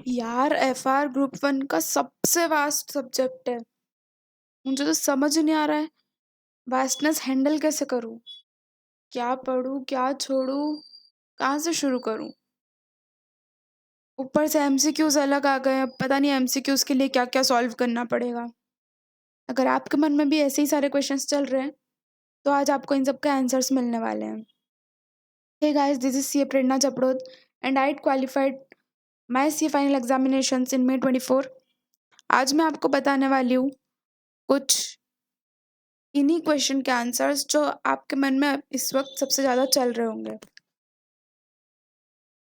यार FR group 1 का सबसे वास्ट सब्जेक्ट है। मुझे तो समझ ही नहीं आ रहा है वास्टनेस हैंडल कैसे करूँ। क्या पढूं, क्या छोड़ूं, कहाँ से शुरू करूँ। ऊपर से MCQs अलग आ गए। अब पता नहीं MCQs के लिए क्या क्या सॉल्व करना पड़ेगा। अगर आपके मन में भी ऐसे ही सारे क्वेश्चंस चल रहे हैं तो आज आपको इन सब के आंसर्स मिलने वाले हैं। Hey guys, this is CA Prerna Chapdod and I qualified my CA final examinations in May 24। आज मैं आपको बताने वाली हूँ कुछ इन्हीं क्वेश्चन के आंसर्स जो आपके मन में इस वक्त सबसे ज़्यादा चल रहे होंगे।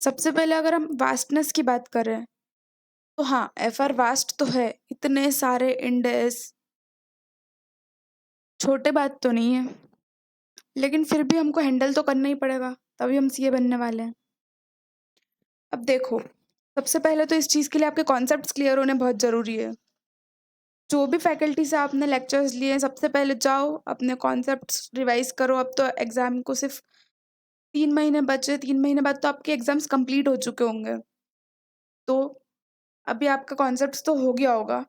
सबसे पहले अगर हम वास्टनेस की बात करें तो हाँ, FR वास्ट तो है। इतने सारे इंडेक्स छोटे बात तो नहीं है, लेकिन फिर भी हमको हैंडल तो करना ही पड़ेगा, तभी हम CA बनने वाले हैं। अब देखो, सबसे पहले तो इस चीज़ के लिए आपके कॉन्सेप्ट्स क्लियर होने बहुत ज़रूरी है। जो भी फैकल्टी से आपने लेक्चर्स लिए, सबसे पहले जाओ अपने कॉन्सेप्ट्स रिवाइज करो। अब तो एग्ज़ाम को सिर्फ 3 महीने बचे, 3 महीने बाद तो आपके एग्ज़ाम्स कंप्लीट हो चुके होंगे। तो अभी आपका कॉन्सेप्ट्स तो हो गया होगा,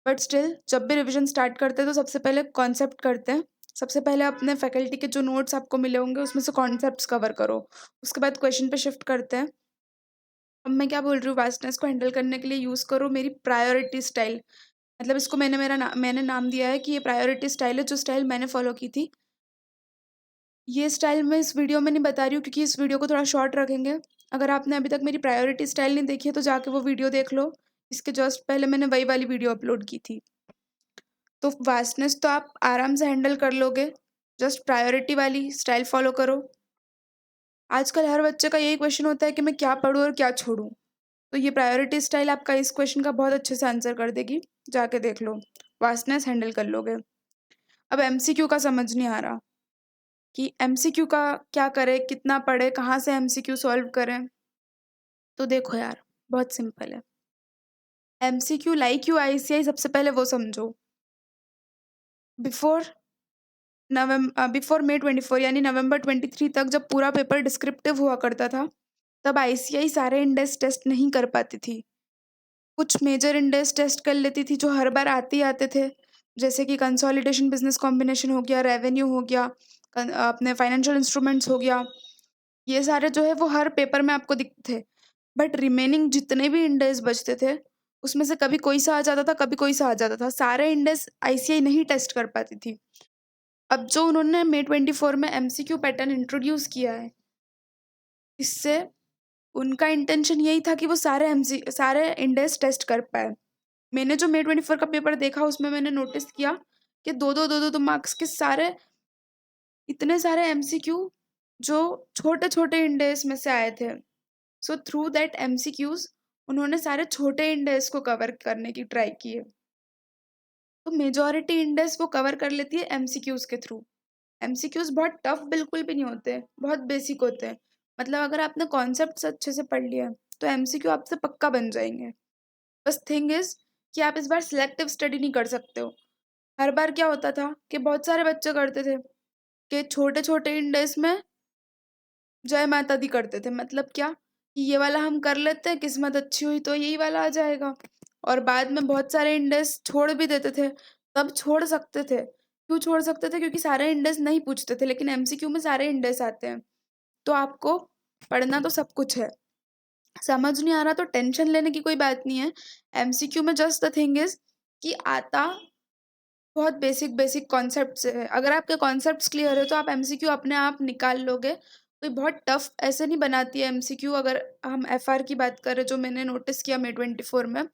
बट स्टिल जब भी रिवीजन स्टार्ट करते हैं तो सबसे पहले कॉन्सेप्ट करते हैं। सबसे पहले अपने फैकल्टी के जो नोट्स आपको मिले होंगे उसमें से कॉन्सेप्ट्स कवर करो। उसके बाद क्वेश्चन पे शिफ्ट करते हैं। अब मैं क्या बोल रही हूँ, वास्टनेस को हैंडल करने के लिए यूज़ करो मेरी प्रायोरिटी स्टाइल। मतलब इसको मैंने नाम दिया है कि ये प्रायोरिटी स्टाइल है, जो स्टाइल मैंने फॉलो की थी। ये स्टाइल मैं इस वीडियो में नहीं बता रही हूँ क्योंकि इस वीडियो को थोड़ा शॉर्ट रखेंगे। अगर आपने अभी तक मेरी प्रायोरिटी स्टाइल नहीं देखी है तो जाके वो वीडियो देख लो। इसके जस्ट पहले मैंने वही वाली वीडियो अपलोड की थी। तो वास्टनेस तो आप आराम से हैंडल कर लोगे, जस्ट प्रायोरिटी वाली स्टाइल फॉलो करो। आजकल हर बच्चे का यही क्वेश्चन होता है कि मैं क्या पढूं और क्या छोड़ूं। तो ये प्रायोरिटी स्टाइल आपका इस क्वेश्चन का बहुत अच्छे से आंसर कर देगी। जाके देख लो, वास्टनेस हैंडल कर लोगे। अब MCQ का समझ नहीं आ रहा कि MCQ का क्या करें, कितना पढ़े, कहाँ से MCQ सॉल्व करें। तो देखो यार, बहुत सिंपल है। MCQ लाइक यू ICI सबसे पहले वो समझो। बिफोर बिफोर May 24 यानी November 23 तक जब पूरा पेपर डिस्क्रिप्टिव हुआ करता था, तब ICI सारे इंडेक्स टेस्ट नहीं कर पाती थी। कुछ मेजर इंडेक्स टेस्ट कर लेती थी जो हर बार आते ही आते थे, जैसे कि कंसोलिडेशन बिजनेस कॉम्बिनेशन हो गया, रेवेन्यू हो गया, अपने फाइनेंशियल इंस्ट्रूमेंट्स हो गया। ये सारे जो है वो हर पेपर में आपको दिखते थे। बट रिमेनिंग जितने भी इंडेक्स बचते थे उसमें से कभी कोई सा आ जाता था, कभी कोई सा आ जाता था। सारे इंडेक्स ICI नहीं टेस्ट कर पाती थी। अब जो उन्होंने May 24 में MCQ पैटर्न इंट्रोड्यूस किया है, इससे उनका इंटेंशन यही था कि वो सारे इंडेक्स टेस्ट कर पाए। मैंने जो May 24 का पेपर देखा उसमें मैंने नोटिस किया कि दो मार्क्स के सारे इतने सारे MCQ जो छोटे-छोटे इंडेक्स में से आए थे। सो थ्रू दैट MCQs उन्होंने सारे छोटे इंडेक्स को कवर करने की ट्राई की है। तो मेजॉरिटी इंडेक्स वो कवर कर लेती है MCQs के थ्रू। MCQs बहुत टफ बिल्कुल भी नहीं होते, बहुत बेसिक होते हैं। मतलब अगर आपने कॉन्सेप्ट्स अच्छे से पढ़ लिया तो MCQ आपसे पक्का बन जाएंगे। बस थिंग इज कि आप इस बार सिलेक्टिव स्टडी नहीं कर सकते हो। हर बार क्या होता था कि बहुत सारे बच्चे करते थे कि छोटे छोटे इंडेक्स में जय माता दी करते थे। मतलब क्या कि ये वाला हम कर लेते हैं, किस्मत अच्छी हुई तो यही वाला आ जाएगा। और बाद में बहुत सारे इंडेक्स छोड़ भी देते थे। तब छोड़ सकते थे, क्यों छोड़ सकते थे? क्योंकि सारे इंडेक्स नहीं पूछते थे, लेकिन MCQ में सारे इंडेक्स आते हैं। तो आपको पढ़ना तो सब कुछ है। समझ नहीं आ रहा तो टेंशन लेने की कोई बात नहीं है। MCQ में जस्ट द थिंग इज कि आता बहुत बेसिक बेसिक कॉन्सेप्ट से है। अगर आपके कॉन्सेप्ट्स क्लियर है तो आप MCQ अपने आप निकाल लोगे। कोई बहुत टफ ऐसे नहीं बनाती है MCQ। अगर हम FR की बात करें, जो मैंने नोटिस किया May 24 में,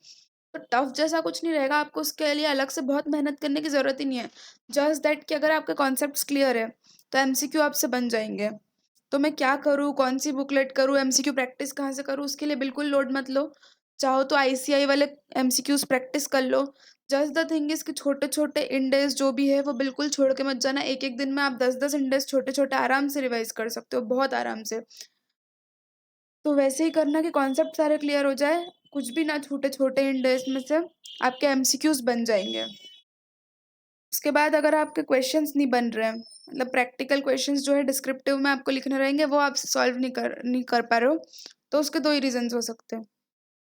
तो टफ जैसा कुछ नहीं रहेगा। आपको उसके लिए अलग से बहुत मेहनत करने की ज़रूरत ही नहीं है। जस्ट दैट कि अगर आपके कॉन्सेप्ट्स क्लियर है तो MCQ आपसे बन जाएंगे। तो मैं क्या करूँ, कौन सी बुकलेट करूँ, MCQ प्रैक्टिस कहाँ से करूँ, उसके लिए बिल्कुल लोड मत लो। चाहो तो ICI वाले MCQs प्रैक्टिस कर लो। जस्ट द थिंग इज कि छोटे छोटे इंडेक्स जो भी है वो बिल्कुल छोड़ के मत जाना। एक एक दिन में आप 10 10 इंडेक्स छोटे छोटे आराम से रिवाइज कर सकते हो, बहुत आराम से। तो वैसे ही करना कि कॉन्सेप्ट सारे क्लियर हो जाए, कुछ भी ना छूटे, छोटे इंडेक्स में से आपके MCQs बन जाएंगे। उसके बाद अगर आपके क्वेश्चंस नहीं बन रहे हैं, मतलब प्रैक्टिकल क्वेश्चंस जो है डिस्क्रिप्टिव में आपको लिखने रहेंगे, वो आप सॉल्व नहीं कर पा रहे हो, तो उसके दो ही रीजंस हो सकते हैं।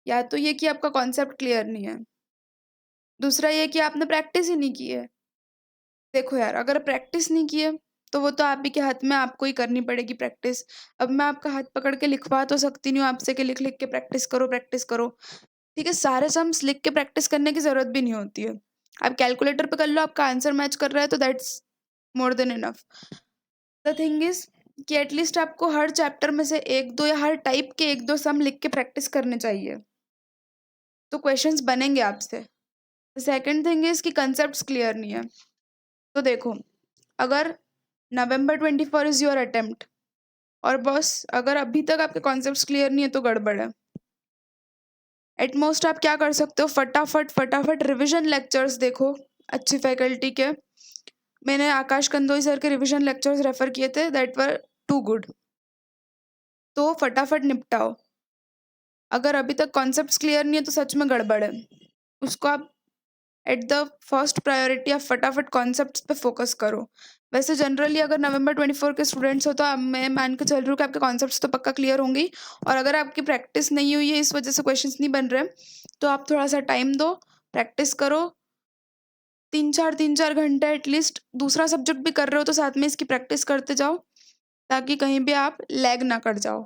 या तो ये कि आपका कॉन्सेप्ट क्लियर नहीं है, दूसरा ये कि आपने प्रैक्टिस ही नहीं की है। देखो यार, अगर प्रैक्टिस नहीं की है, तो वो तो आप ही के हाथ में, आपको ही करनी पड़ेगी प्रैक्टिस। अब मैं आपका हाथ पकड़ के लिखवा तो सकती नहीं हूँ आपसे कि लिख-लिख के प्रैक्टिस करो, प्रैक्टिस करो। ठीक है, सारे सम्स लिख के प्रैक्टिस करने की ज़रूरत भी नहीं होती है। आप कैलकुलेटर पे कर लो, आपका आंसर मैच कर रहा है तो that's more than enough. The thing is कि एटलीस्ट आपको हर चैप्टर में से 1-2 या हर टाइप के 1-2 सम लिख के प्रैक्टिस करने चाहिए। तो क्वेश्चंस बनेंगे आपसे। द सेकंड थिंग इज़ कि कांसेप्ट्स क्लियर नहीं है। तो देखो, अगर नवंबर 24 इज़ योर अटेम्प्ट और बॉस अगर अभी तक आपके कॉन्सेप्ट्स क्लियर नहीं है तो गड़बड़ है। एट मोस्ट आप क्या कर सकते हो, फटाफट रिवीजन लेक्चर्स देखो अच्छी फैकल्टी के। मैंने आकाश कंदोई सर के रिवीजन लेक्चर्स रेफर किए थे, दैट वर टू गुड। तो फटाफट निपटाओ। अगर अभी तक कॉन्सेप्ट्स क्लियर नहीं है तो सच में गड़बड़ है। उसको आप एट द फर्स्ट प्रायोरिटी आप फटाफट कॉन्सेप्ट्स पे फोकस करो। वैसे जनरली अगर नवंबर 24 के स्टूडेंट्स हो तो मैं मान के चल रही हूँ कि आपके कॉन्सेप्ट्स तो पक्का क्लियर होंगे ही। और अगर आपकी प्रैक्टिस नहीं हुई है, इस वजह से क्वेश्चंस नहीं बन रहे, तो आप थोड़ा सा टाइम दो, प्रैक्टिस करो। 3-4 घंटे एटलीस्ट दूसरा सब्जेक्ट भी कर रहे हो तो साथ में इसकी प्रैक्टिस करते जाओ, ताकि कहीं भी आप लैग ना कर जाओ।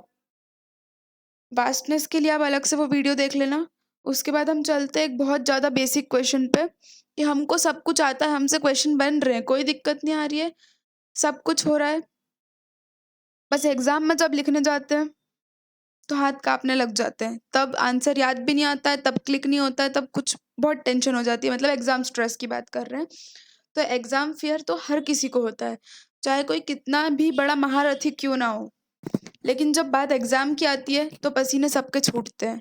वास्टनेस के लिए आप अलग से वो वीडियो देख लेना। उसके बाद हम चलते हैं एक बहुत ज़्यादा बेसिक क्वेश्चन पे, कि हमको सब कुछ आता है, हमसे क्वेश्चन बन रहे हैं, कोई दिक्कत नहीं आ रही है, सब कुछ हो रहा है। बस एग्ज़ाम में जब लिखने जाते हैं, तो हाथ काँपने लग जाते हैं, तब आंसर याद भी नहीं आता है, तब क्लिक नहीं होता है, तब कुछ बहुत टेंशन हो जाती है, मतलब एग्ज़ाम स्ट्रेस की बात कर रहे हैं। तो एग्ज़ाम फ़ियर तो हर किसी को होता है, चाहे कोई कितना भी बड़ा महारथी क्यों ना हो। लेकिन जब बात एग्ज़ाम की आती है, तो पसीने सबके छूटते हैं।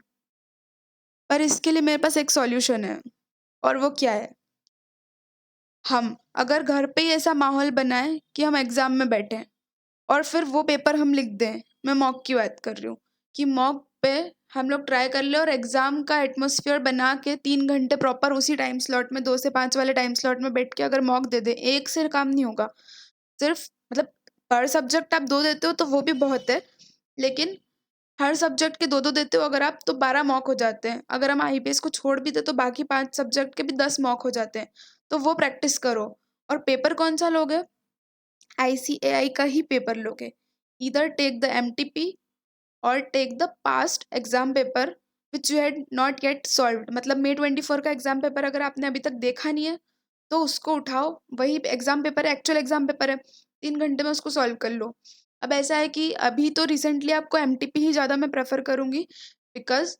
पर इसके लिए मेरे पास एक सॉल्यूशन है, और वो क्या है? हम अगर घर पे ही ऐसा माहौल बनाएँ कि हम एग्ज़ाम में बैठें और फिर वो पेपर हम लिख दें। मैं मॉक की बात कर रही हूँ, कि मॉक पे हम लोग ट्राई कर लें और एग्ज़ाम का एटमॉस्फेयर बना के 3 घंटे प्रॉपर उसी टाइम स्लॉट में 2 से 5 वाले टाइम स्लॉट में बैठ के अगर मॉक दे दें, एक से काम नहीं होगा। सिर्फ़ मतलब पर सब्जेक्ट आप 2 देते हो तो वो भी बहुत है, लेकिन हर सब्जेक्ट के 2-2 देते हो अगर आप, तो 12 मॉक हो जाते हैं। अगर हम आईपीएस को छोड़ भी दें तो बाकी 5 सब्जेक्ट के भी 10 मॉक हो जाते हैं। तो वो प्रैक्टिस करो। और पेपर कौन-सा लोगे? आईसीएआई का ही पेपर लोगे। ईदर टेक द एमटीपी और take the past exam paper which you had not yet solved. मतलब मई 24 का एग्ज़ाम पेपर अगर आपने अभी तक देखा नहीं है, तो उसको उठाओ, वही एग्ज़ाम पेपर है, एक्चुअल एग्ज़ाम पेपर है, 3 घंटे में उसको सॉल्व कर लो। अब ऐसा है कि अभी तो रिसेंटली आपको एमटीपी ही ज़्यादा मैं प्रेफ़र करूँगी, बिकॉज़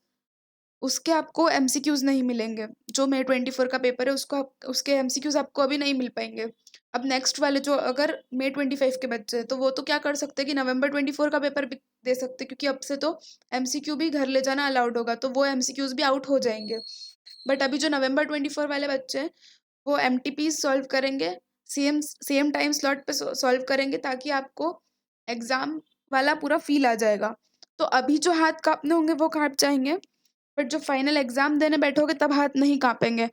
उसके आपको एमसीक्यूज़ नहीं मिलेंगे। जो मई 24 का पेपर है उसको उसके एमसीक्यूज़ आपको अभी नहीं मिल पाएँगे। अब नेक्स्ट वाले जो अगर मई 25 के बच्चे हैं, तो वो तो क्या कर सकते हैं कि नवंबर 24 का पेपर भी दे सकते हैं, क्योंकि अब से तो एमसीक्यू भी घर ले जाना अलाउड होगा, तो वो एमसीक्यूज़ भी आउट हो जाएँगे। बट अभी जो नवंबर 24 वाले बच्चे हैं, वो एमटीपीज़ सॉल्व करेंगे, सेम टाइम स्लॉट पे सॉल्व करेंगे, ताकि आपको एग्ज़ाम वाला पूरा फ़ील आ जाएगा। तो अभी जो हाथ काँपने होंगे वो काँप जाएँगे, बट जो फाइनल एग्ज़ाम देने बैठोगे तब हाथ नहीं काँपेंगे,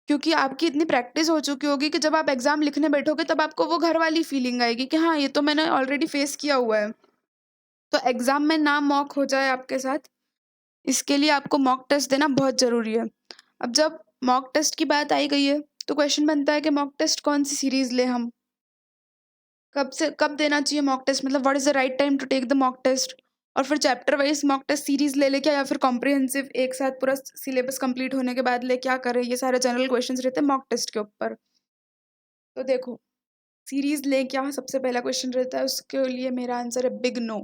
क्योंकि आपकी इतनी प्रैक्टिस हो चुकी होगी कि जब आप एग्ज़ाम लिखने बैठोगे तब आपको वो घर वाली फीलिंग आएगी कि हाँ, ये तो मैंने ऑलरेडी फेस किया हुआ है। तो एग्ज़ाम में ना मॉक हो जाए आपके साथ, इसके लिए आपको मॉक टेस्ट देना बहुत ज़रूरी है। अब जब मॉक टेस्ट की बात आई गई है, तो क्वेश्चन बनता है कि मॉक टेस्ट कौन-सी सीरीज़ लें हम? कब देना चाहिए मॉक टेस्ट, मतलब what is the right time to take the mock test? और फिर chapter wise mock test series ले लें क्या, या फिर कॉम्प्रिहेंसिव एक साथ पूरा सिलेबस कंप्लीट होने के बाद लें, क्या करें? ये सारे जनरल क्वेश्चंस रहते हैं मॉक टेस्ट के ऊपर। तो देखो, सीरीज़ लें क्या, सबसे पहला क्वेश्चन रहता है, उसके लिए मेरा आंसर है बिग नो।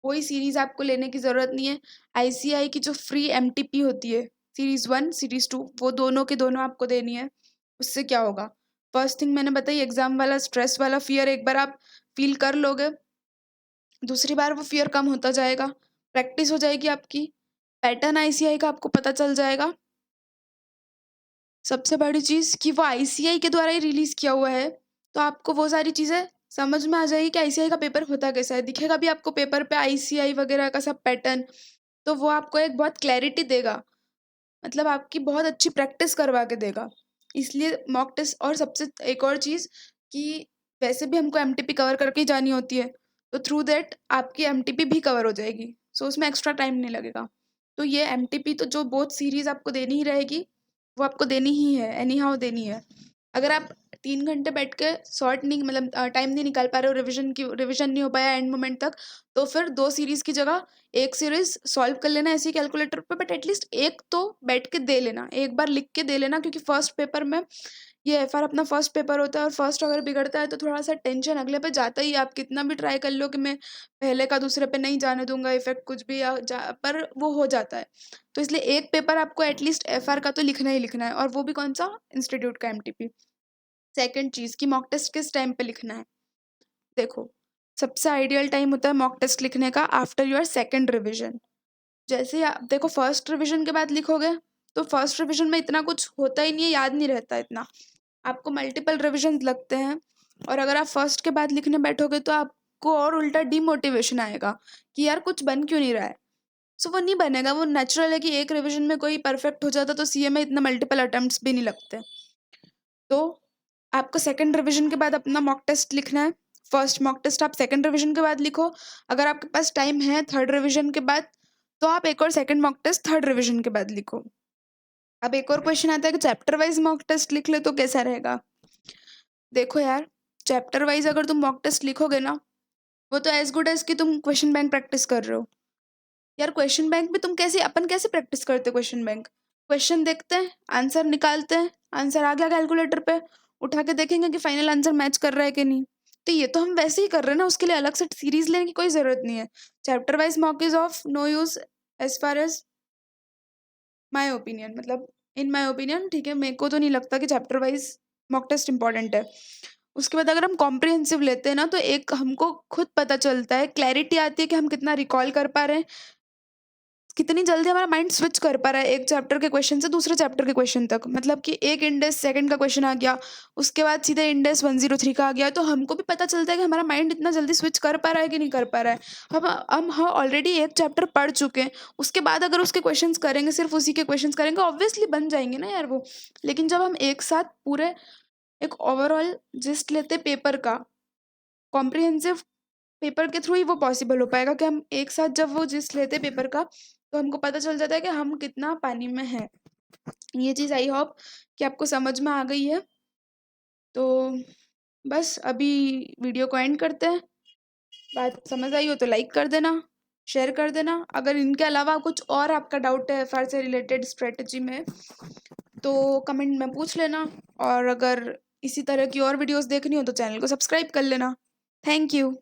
कोई सीरीज़ आपको लेने की ज़रूरत नहीं है। आईसीएआई की जो फ्री एमटीपी होती है, सीरीज़ 1, सीरीज़ 2, वो दोनों के दोनों आपको देनी है। उससे क्या होगा? फर्स्ट थिंग मैंने बताई, एग्ज़ाम वाला स्ट्रेस वाला फ़ियर एक बार आप फ़ील कर लोगे, दूसरी बार वो फ़ियर कम होता जाएगा, प्रैक्टिस हो जाएगी आपकी, पैटर्न आईसीएआई का आपको पता चल जाएगा। सबसे बड़ी चीज़ कि वो आईसीएआई के द्वारा ही रिलीज़ किया हुआ है, तो आपको वो सारी चीज़ें समझ में आ जाएगी कि आईसीएआई का पेपर होता कैसा है। दिखेगा भी आपको पेपर पे आईसीएआई वगैरह का सब पैटर्न, तो वो आपको एक बहुत क्लैरिटी देगा, मतलब आपकी बहुत अच्छी प्रैक्टिस करवा के देगा। इसलिए मॉक टेस्ट, और सबसे एक और चीज़ कि वैसे भी हमको एमटीपी कवर करके ही जानी होती है, तो थ्रू दैट आपकी एमटीपी भी कवर हो जाएगी। सो उसमें एक्स्ट्रा टाइम नहीं लगेगा। तो ये एमटीपी तो जो बोथ सीरीज आपको देनी ही रहेगी, वो आपको देनी ही है, एनी हाउ देनी है। अगर आप 3 घंटे बैठ के शॉर्ट नहीं, मतलब टाइम नहीं निकाल पा रहे हो, रिविजन नहीं हो पाया एंड मोमेंट तक, तो फिर 2 सीरीज की जगह 1 सीरीज सॉल्व कर लेना ऐसे ही कैलकुलेटर पे, बट एटलीस्ट एक तो बैठ के दे लेना, एक बार लिख के दे लेना, क्योंकि फर्स्ट पेपर में ये एफआर अपना फर्स्ट पेपर होता है, और फर्स्ट अगर बिगड़ता है तो थोड़ा सा टेंशन अगले पे जाता ही है। आप कितना भी ट्राई कर लो कि मैं पहले का दूसरे पे नहीं जाने दूंगा इफेक्ट कुछ भी, पर वो हो जाता है। तो इसलिए एक पेपर आपको एटलीस्ट एफआर का तो लिखना ही लिखना है, और वो भी कौन सा, इंस्टीट्यूट का एमटीपी। सेकंड चीज कि मॉक टेस्ट किस टाइम पे लिखना है। देखो, सबसे आइडियल टाइम होता है मॉक टेस्ट लिखने का आफ्टर योर सेकंड रिविजन। जैसे ही आप देखो फर्स्ट रिविजन के बाद लिखोगे तो फर्स्ट रिविजन में इतना कुछ होता ही नहीं है, याद नहीं रहता इतना, आपको मल्टीपल रिविजन लगते हैं। और अगर आप फर्स्ट के बाद लिखने बैठोगे तो आपको और उल्टा डिमोटिवेशन आएगा कि यार कुछ बन क्यों नहीं रहा है। सो वो नहीं बनेगा, वो नेचुरल है कि एक रिविजन में कोई परफेक्ट हो जाता तो सीए में इतना मल्टीपल अटेम्प्ट्स भी नहीं लगते। तो आपको सेकंड रिवीजन के बाद अपना मॉक टेस्ट लिखना है। फर्स्ट मॉक टेस्ट आप सेकंड रिवीजन के बाद लिखो। अगर आपके पास टाइम है थर्ड रिवीजन के बाद, तो आप एक और second mock test third revision के बाद लिखो। अब एक और क्वेश्चन आता है कि चैप्टर वाइज मॉक टेस्ट लिख ले तो कैसा रहेगा। देखो यार, चैप्टर वाइज अगर तुम मॉक टेस्ट लिखोगे ना, वो तो एज गुड एज कि तुम क्वेश्चन बैंक प्रैक्टिस कर रहे हो। यार क्वेश्चन बैंक में तुम कैसे, अपन कैसे प्रैक्टिस करते क्वेश्चन बैंक, क्वेश्चन देखते हैं, आंसर निकालते हैं, आंसर आ गया कैलकुलेटर पे, उठा के देखेंगे कि फाइनल आंसर मैच कर रहा है कि नहीं। तो ये तो हम वैसे ही कर रहे हैं ना, उसके लिए अलग से सीरीज लेने की कोई जरूरत नहीं है। Chapter wise mock is of no use as far as my opinion, मतलब इन माई ओपिनियन, ठीक है। मेरे को तो नहीं लगता कि chapter wise mock test important है। उसके बाद अगर हम कॉम्प्रिहेंसिव लेते हैं ना, तो एक हमको खुद पता चलता है, क्लैरिटी आती है कि हम कितना रिकॉल कर पा रहे हैं, कितनी जल्दी हमारा माइंड स्विच कर पा रहा है एक चैप्टर के क्वेश्चन से दूसरे चैप्टर के क्वेश्चन तक। मतलब कि एक इंडेस सेकंड का क्वेश्चन आ गया, उसके बाद सीधे इंडेस 103 का आ गया, तो हमको भी पता चलता है कि हमारा माइंड इतना जल्दी स्विच कर पा रहा है कि नहीं कर पा रहा है। हम ऑलरेडी एक चैप्टर पढ़ चुके हैं, उसके बाद अगर उसके क्वेश्चंस करेंगे, सिर्फ उसी के क्वेश्चंस करेंगे, ऑब्वियसली बन जाएंगे ना यार वो। लेकिन जब हम एक साथ पूरे एक ओवरऑल जिस्ट लेते पेपर का, कॉम्प्रिहेंसिव पेपर के थ्रू ही वो पॉसिबल हो पाएगा कि हम एक साथ जब वो जिस्ट लेते पेपर का, तो हमको पता चल जाता है कि हम कितना पानी में हैं। ये चीज़ आई होप कि आपको समझ में आ गई है। तो बस अभी वीडियो को एंड करते हैं। बात समझ आई हो तो लाइक कर देना, शेयर कर देना। अगर इनके अलावा कुछ और आपका डाउट है एफआर से रिलेटेड स्ट्रेटजी में, तो कमेंट में पूछ लेना। और अगर इसी तरह की और वीडियोस देखनी हो तो चैनल को सब्सक्राइब कर लेना। Thank you.